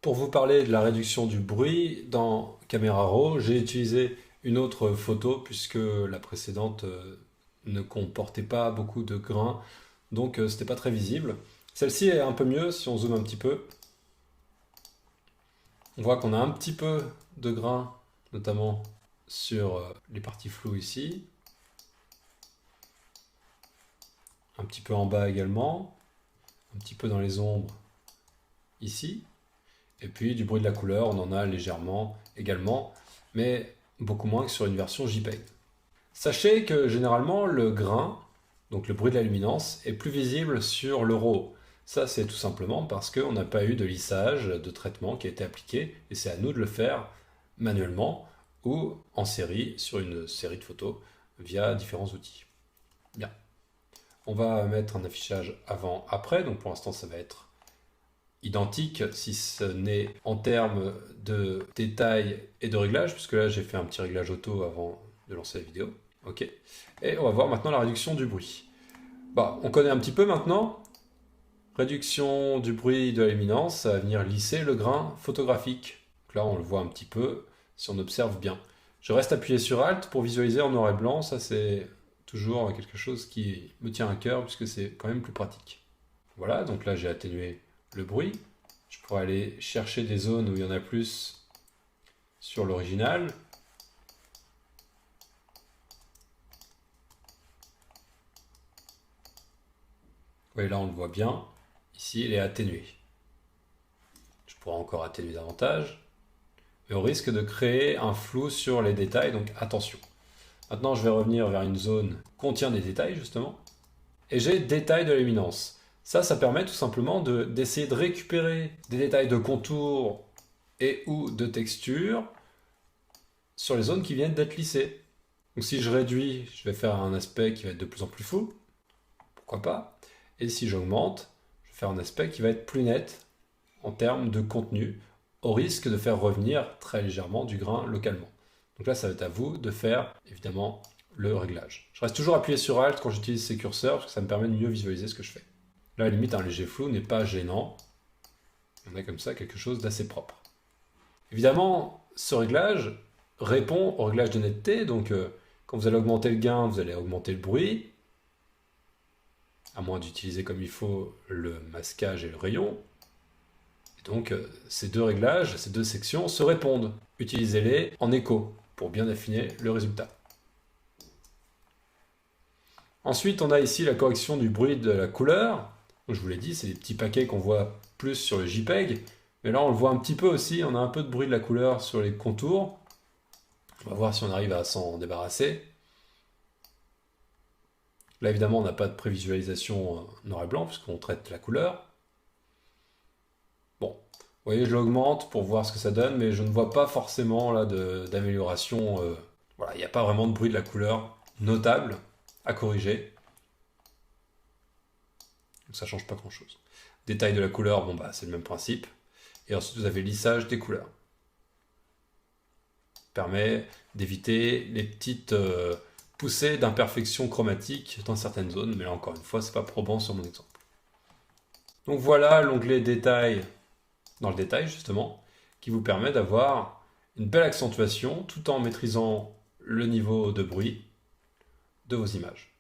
Pour vous parler de la réduction du bruit dans Camera Raw, j'ai utilisé une autre photo puisque la précédente ne comportait pas beaucoup de grains, donc c'était pas très visible. Celle-ci est un peu mieux si on zoome un petit peu. On voit qu'on a un petit peu de grains, notamment sur les parties floues ici. Un petit peu en bas également. Un petit peu dans les ombres ici. Et puis du bruit de la couleur, on en a légèrement également, mais beaucoup moins que sur une version JPEG. Sachez que généralement le grain, donc le bruit de la luminance, est plus visible sur le RAW. Ça c'est tout simplement parce qu'on n'a pas eu de lissage, de traitement qui a été appliqué, et c'est à nous de le faire manuellement ou en série, sur une série de photos, via différents outils. Bien. On va mettre un affichage avant-après, donc pour l'instant ça va être identique, si ce n'est en termes de détails et de réglage, puisque là j'ai fait un petit réglage auto avant de lancer la vidéo. Ok. Et on va voir maintenant la réduction du bruit. Bah, on connaît un petit peu maintenant. Réduction du bruit de la luminance, ça va venir lisser le grain photographique. Donc là on le voit un petit peu si on observe bien. Je reste appuyé sur Alt pour visualiser en noir et blanc, ça c'est toujours quelque chose qui me tient à cœur puisque c'est quand même plus pratique. Voilà, donc là j'ai atténué le bruit. Je pourrais aller chercher des zones où il y en a plus sur l'original. Oui, là on le voit bien. Ici il est atténué. Je pourrais encore atténuer davantage. Mais au risque de créer un flou sur les détails, donc attention. Maintenant je vais revenir vers une zone qui contient des détails justement. Et j'ai détails de luminance. Ça permet tout simplement d'essayer de récupérer des détails de contour et ou de texture sur les zones qui viennent d'être lissées. Donc si je réduis, je vais faire un aspect qui va être de plus en plus flou, pourquoi pas. Et si j'augmente, je vais faire un aspect qui va être plus net en termes de contenu, au risque de faire revenir très légèrement du grain localement. Donc là, ça va être à vous de faire évidemment le réglage. Je reste toujours appuyé sur Alt quand j'utilise ces curseurs parce que ça me permet de mieux visualiser ce que je fais. Là, à la limite, un léger flou n'est pas gênant. On a comme ça quelque chose d'assez propre. Évidemment, ce réglage répond au réglage de netteté. Donc, quand vous allez augmenter le gain, vous allez augmenter le bruit, à moins d'utiliser comme il faut le masquage et le rayon. Et donc, ces deux réglages, ces deux sections se répondent. Utilisez-les en écho pour bien affiner le résultat. Ensuite, on a ici la correction du bruit de la couleur. Je vous l'ai dit, c'est des petits paquets qu'on voit plus sur le JPEG. Mais là, on le voit un petit peu aussi. On a un peu de bruit de la couleur sur les contours. On va voir si on arrive à s'en débarrasser. Là, évidemment, on n'a pas de prévisualisation noir et blanc puisqu'on traite la couleur. Bon, vous voyez, je l'augmente pour voir ce que ça donne, mais je ne vois pas forcément là d'amélioration. Voilà, il n'y a pas vraiment de bruit de la couleur notable à corriger. Donc ça change pas grand chose. Détail de la couleur, bon bah c'est le même principe. Et ensuite vous avez lissage des couleurs. Permet d'éviter les petites poussées d'imperfections chromatiques dans certaines zones, mais là encore une fois c'est pas probant sur mon exemple. Donc voilà l'onglet détail dans le détail justement, qui vous permet d'avoir une belle accentuation tout en maîtrisant le niveau de bruit de vos images.